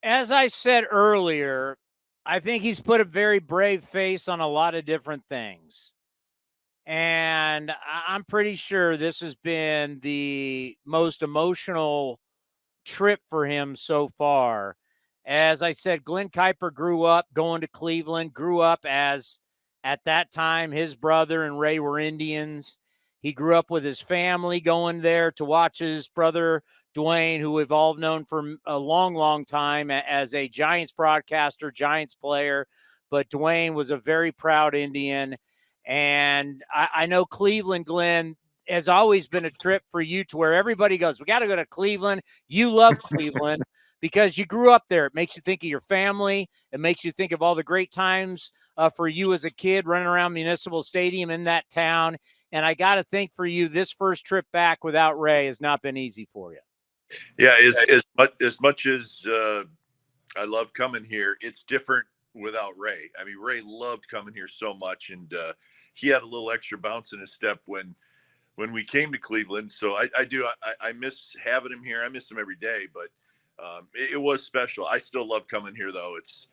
As I said earlier, I think he's put a very brave face on a lot of different things. And I'm pretty sure this has been the most emotional trip for him so far. As I said, Glen Kuiper grew up going to Cleveland, grew up as at that time his brother and Ray were Indians. He grew up with his family going there to watch his brother Dwayne, who we've all known for a long, long time as a Giants broadcaster, Giants player. But Dwayne was a very proud Indian. And I know Cleveland, Glenn, has always been a trip for you to where everybody goes, we got to go to Cleveland. You love Cleveland because you grew up there. It makes you think of your family. It makes you think of all the great times for you as a kid running around Municipal Stadium in that town. And I got to think for you, this first trip back without Ray has not been easy for you. Yeah, as much as I love coming here, it's different without Ray. I mean, Ray loved coming here so much, and he had a little extra bounce in his step when we came to Cleveland. So I miss having him here. I miss him every day, but it was special. I still love coming here, though. It's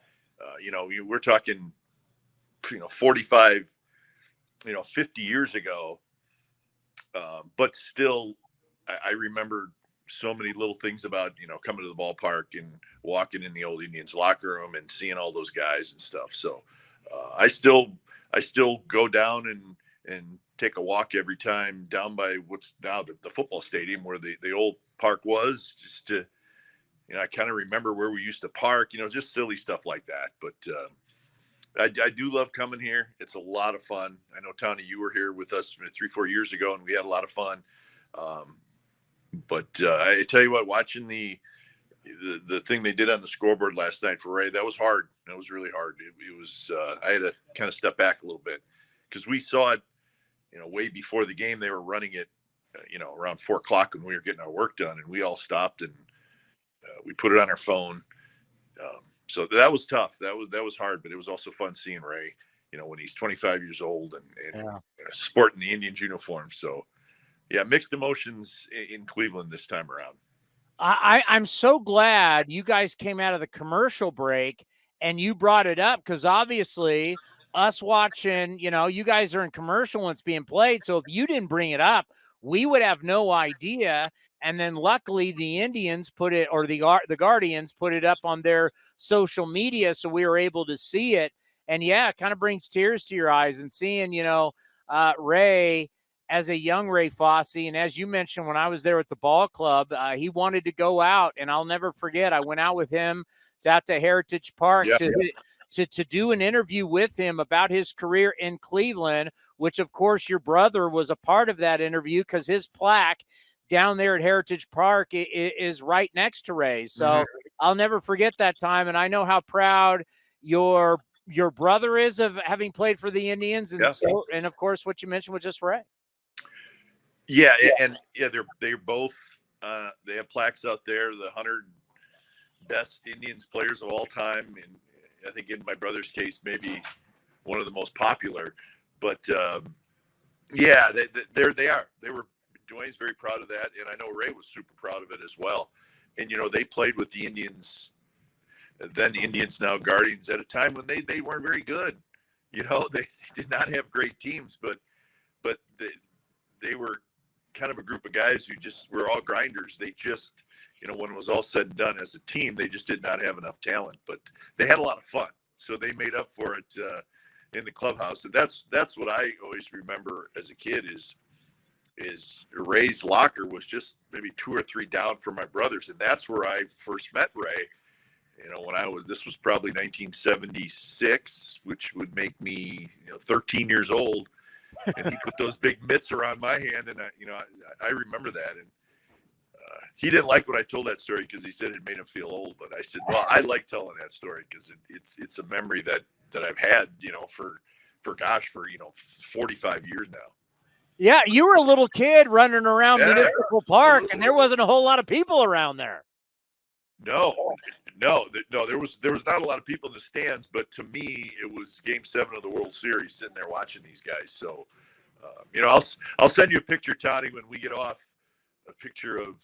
we're talking 45 50 years ago, but still I remember so many little things about coming to the ballpark and walking in the old Indians locker room and seeing all those guys and stuff. So I still go down and take a walk every time down by what's now the football stadium where the old park was, just to I kind of remember where we used to park, just silly stuff like that. But I do love coming here. It's a lot of fun. I know, Tony, you were here with us 3-4 years ago, and we had a lot of fun. But I tell you what, watching the thing they did on the scoreboard last night for Ray, that was hard. That was really hard. It was I had to kind of step back a little bit because we saw it, way before the game. They were running it, around 4:00 when we were getting our work done, and we all stopped and we put it on our phone. So that was tough. That was hard, but it was also fun seeing Ray, when he's 25 years old and sporting the Indians uniform. So, yeah, mixed emotions in Cleveland this time around. I'm so glad you guys came out of the commercial break and you brought it up because obviously us watching, you guys are in commercial when it's being played. So if you didn't bring it up, we would have no idea. And then luckily the Indians put it, or the Guardians put it up on their social media. So we were able to see it. And yeah, it kind of brings tears to your eyes and seeing, Ray as a young Ray Fosse. And as you mentioned, when I was there at the ball club, he wanted to go out, and I'll never forget. I went out with him out to Heritage Park to do an interview with him about his career in Cleveland, which of course your brother was a part of that interview because his plaque down there at Heritage Park is right next to Ray's. So I'll never forget that time. And I know how proud your brother is of having played for the Indians. And and of course, what you mentioned was just Ray. Yeah. And they're both, they have plaques out there, the 100 best Indians players of all time. And I think in my brother's case, maybe one of the most popular, but they are. Dwayne's very proud of that, and I know Ray was super proud of it as well. And they played with the Indians, then Indians, now Guardians, at a time when they weren't very good. They did not have great teams, but they were kind of a group of guys who just were all grinders. They just, when it was all said and done as a team, they just did not have enough talent, but they had a lot of fun, so they made up for it in the clubhouse. And that's what I always remember as a kid is Ray's locker was just maybe 2 or 3 down from my brother's. And that's where I first met Ray, this was probably 1976, which would make me 13 years old. And he put those big mitts around my hand. And I remember that. And he didn't like when I told that story because he said it made him feel old. But I said, well, I like telling that story because it's a memory that I've had, for 45 years now. Yeah, you were a little kid running around Municipal Park, and there wasn't a whole lot of people around there. No, there was not a lot of people in the stands, but to me, it was Game 7 of the World Series, sitting there watching these guys. So, I'll send you a picture, Tony, when we get off a picture of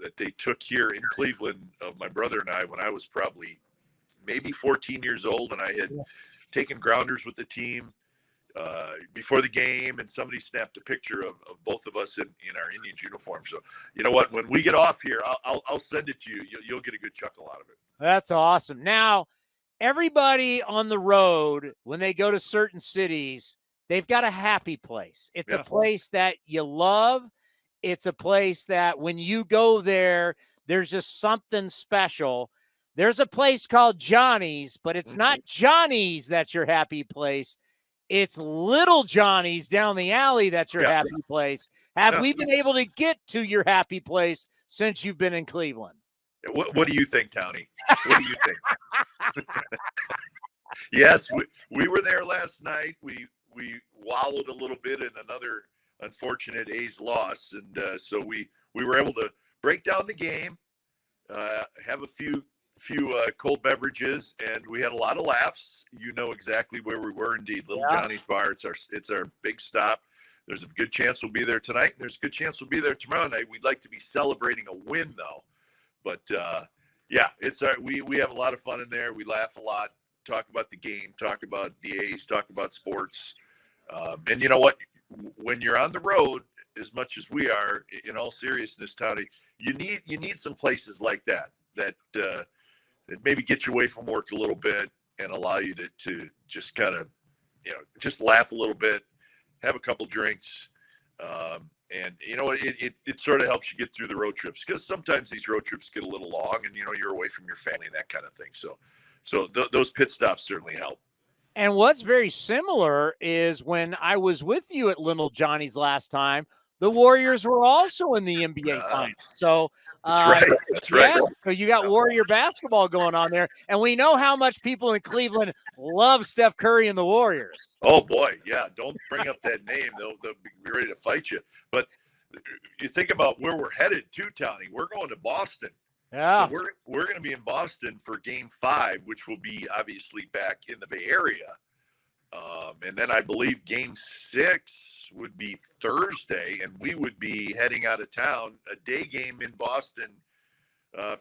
that they took here in Cleveland of my brother and I when I was probably maybe 14 years old, and I had taken grounders with the team before the game, and somebody snapped a picture of both of us in our Indians uniform. So you know what? When we get off here, I'll send it to you. You'll get a good chuckle out of it. That's awesome. Now, everybody on the road, when they go to certain cities, they've got a happy place. It's a place that you love. It's a place that when you go there, there's just something special. There's a place called Johnny's, but it's not Johnny's that's your happy place. It's Little Johnny's down the alley that's your happy place. Have we been able to get to your happy place since you've been in Cleveland? What do you think, Tony? What do you think? Yes, we were there last night. We wallowed a little bit in another unfortunate A's loss, and so we were able to break down the game, have a few cold beverages, and we had a lot of laughs. You know exactly where we were. Indeed, Little Johnny's Bar. It's our big stop. There's a good chance we'll be there tonight. There's a good chance we'll be there tomorrow night. We'd like to be celebrating a win, though. But it's we have a lot of fun in there. We laugh a lot, talk about the game, talk about the A's, talk about sports. And you know what? When you're on the road, as much as we are, in all seriousness, Tony, you need some places like that maybe get you away from work a little bit and allow you to just kind of, just laugh a little bit, have a couple drinks. And it sort of helps you get through the road trips, because sometimes these road trips get a little long, and you're away from your family and that kind of thing. So those pit stops certainly help. And what's very similar is when I was with you at Little Johnny's last time, the Warriors were also in the NBA Finals. So that's right. So you got Warrior basketball going on there, and we know how much people in Cleveland love Steph Curry and the Warriors. Oh boy, yeah! Don't bring up that name; they'll be ready to fight you. But you think about where we're headed to, Tony. We're going to Boston. Yeah, so we're going to be in Boston for Game 5, which will be obviously back in the Bay Area. And then I believe Game 6 would be Thursday, and we would be heading out of town, a day game in Boston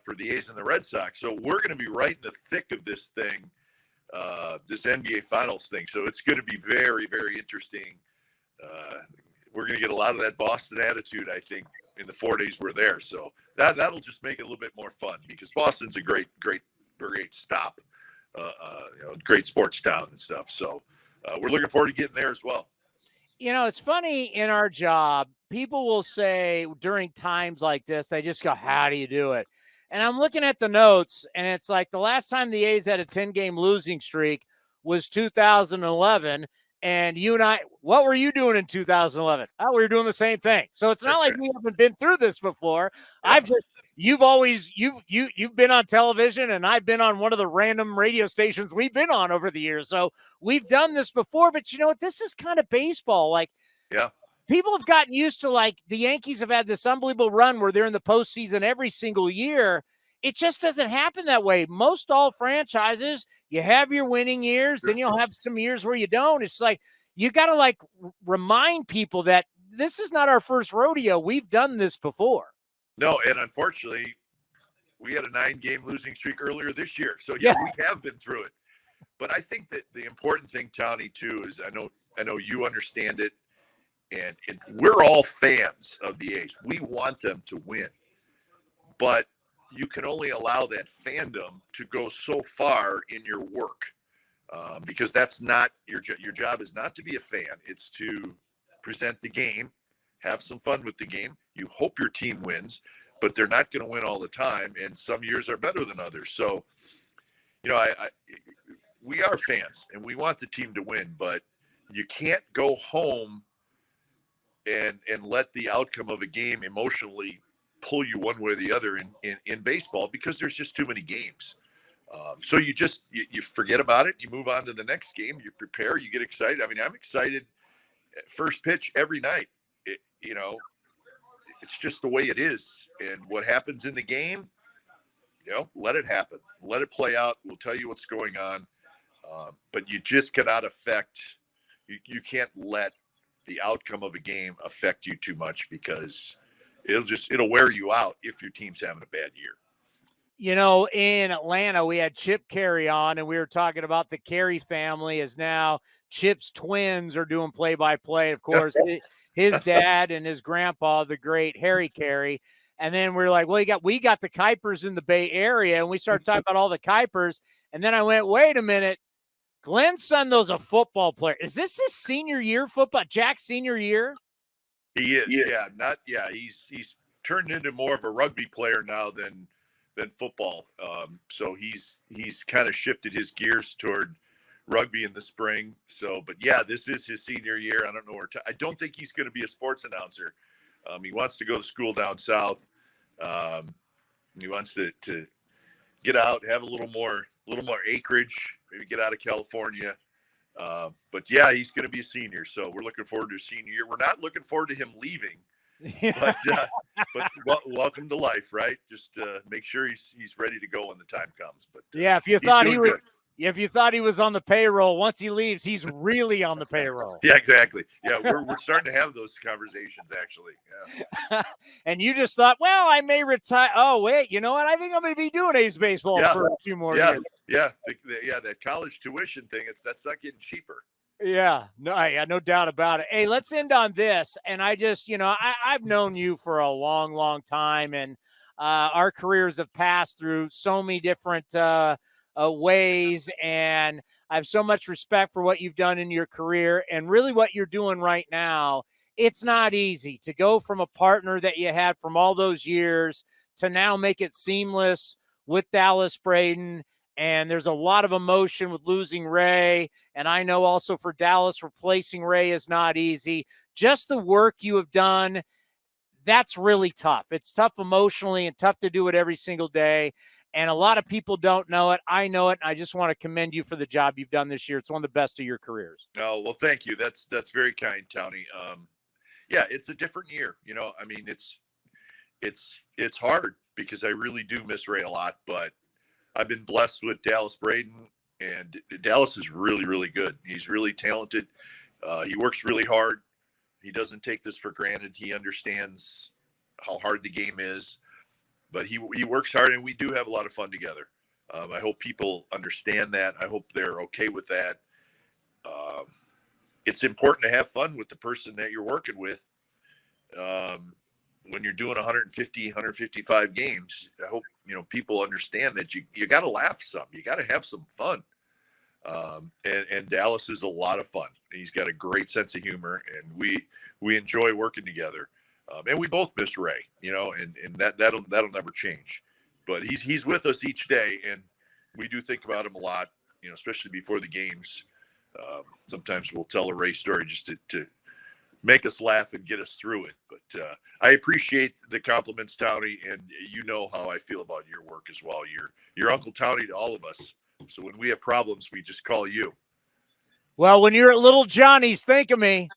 for the A's and the Red Sox. So we're going to be right in the thick of this thing, this NBA Finals thing. So it's going to be very, very interesting. We're going to get a lot of that Boston attitude, I think, in the 4 days we're there. So that'll just make it a little bit more fun, because Boston's a great stop, great sports town and stuff. So we're looking forward to getting there as well. It's funny, in our job, people will say during times like this, they just go, how do you do it? And I'm looking at the notes, and it's like the last time the A's had a 10-game losing streak was 2011. And you and I, what were you doing in 2011? Oh, we were doing the same thing. So it's not like we haven't been through this before. Yeah. You've been on television, and I've been on one of the random radio stations we've been on over the years. So we've done this before, but you know what? This is kind of baseball. Like, people have gotten used to, like, the Yankees have had this unbelievable run where they're in the postseason every single year. It just doesn't happen that way. Most all franchises, you have your winning years, then you'll have some years where you don't. It's like, you got to, like, remind people that this is not our first rodeo. We've done this before. No, and unfortunately, we had a 9-game losing streak earlier this year. So, we have been through it. But I think that the important thing, Tony, too, is I know you understand it, and we're all fans of the A's. We want them to win. But you can only allow that fandom to go so far in your work, because that's not your job. Is not to be a fan. It's to present the game, have some fun with the game. You hope your team wins, but they're not going to win all the time, and some years are better than others. So, we are fans, and we want the team to win, but you can't go home and let the outcome of a game emotionally pull you one way or the other in baseball, because there's just too many games. So you forget about it. You move on to the next game. You prepare. You get excited. I mean, I'm excited at first pitch every night. It's just the way it is. And what happens in the game, let it happen. Let it play out. We'll tell you what's going on. But you just cannot you can't let the outcome of a game affect you too much, because it'll wear you out if your team's having a bad year. You know, in Atlanta, we had Chip Carey on, and we were talking about the Carey family as now Chip's twins are doing play-by-play. Of course, his dad and his grandpa, the great Harry Carey. And then we're like, well, we got the Kuipers in the Bay Area, and we started talking about all the Kuipers. And then I went, wait a minute, Glen's son, though's a football player. Is this his senior year football? Jack's senior year? He is, yeah. He's turned into more of a rugby player now than football. So he's kind of shifted his gears toward rugby in the spring. So, but yeah, this is his senior year. I don't know I don't think he's going to be a sports announcer. He wants to go to school down south. He wants to get out, have a little more acreage, maybe get out of California. But yeah, he's going to be a senior. So we're looking forward to his senior year. We're not looking forward to him leaving. but welcome to life, right? Just make sure he's ready to go when the time comes. But yeah, if you thought he was on the payroll, once he leaves, he's really on the payroll. Yeah, exactly. Yeah, we're starting to have those conversations actually. Yeah. And you just thought, well, I may retire. Oh wait, you know what? I think I'm going to be doing A's baseball for a few more years. Yeah, that college tuition thing. That's not getting cheaper. Yeah, no doubt about it. Hey, let's end on this. And I just, I've known you for a long, long time, and our careers have passed through so many different ways, and I have so much respect for what you've done in your career and really what you're doing right now. It's not easy to go from a partner that you had from all those years to now make it seamless with Dallas Braden. And there's a lot of emotion with losing Ray. And I know also for Dallas, replacing Ray is not easy. Just the work you have done, that's really tough. It's tough emotionally and tough to do it every single day. And a lot of people don't know it. I know it. And I just want to commend you for the job you've done this year. It's one of the best of your careers. Oh, well, thank you. That's very kind, Tony. Yeah, it's a different year. I mean, it's hard because I really do miss Ray a lot, but I've been blessed with Dallas Braden, and Dallas is really, really good. He's really talented. He works really hard. He doesn't take this for granted. He understands how hard the game is, but he works hard, and we do have a lot of fun together. I hope people understand that. I hope they're okay with that. It's important to have fun with the person that you're working with. When you're doing 150, 155 games, I hope, people understand that you got to laugh some, you got to have some fun. And Dallas is a lot of fun. He's got a great sense of humor, and we enjoy working together. And we both miss Ray, and that'll never change, but he's with us each day, and we do think about him a lot, especially before the games. Sometimes we'll tell a Ray story just to make us laugh and get us through it. But I appreciate the compliments, Tony, and you know how I feel about your work as well. You're Uncle Tony to all of us. So when we have problems, we just call you. Well, when you're at Little Johnny's, think of me.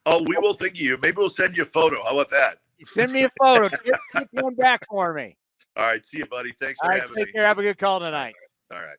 Oh, we will think of you. Maybe we'll send you a photo. How about that? Send me a photo. Keep one back for me. All right. See you, buddy. Thanks for having me. Take care. Have a good call tonight. All right.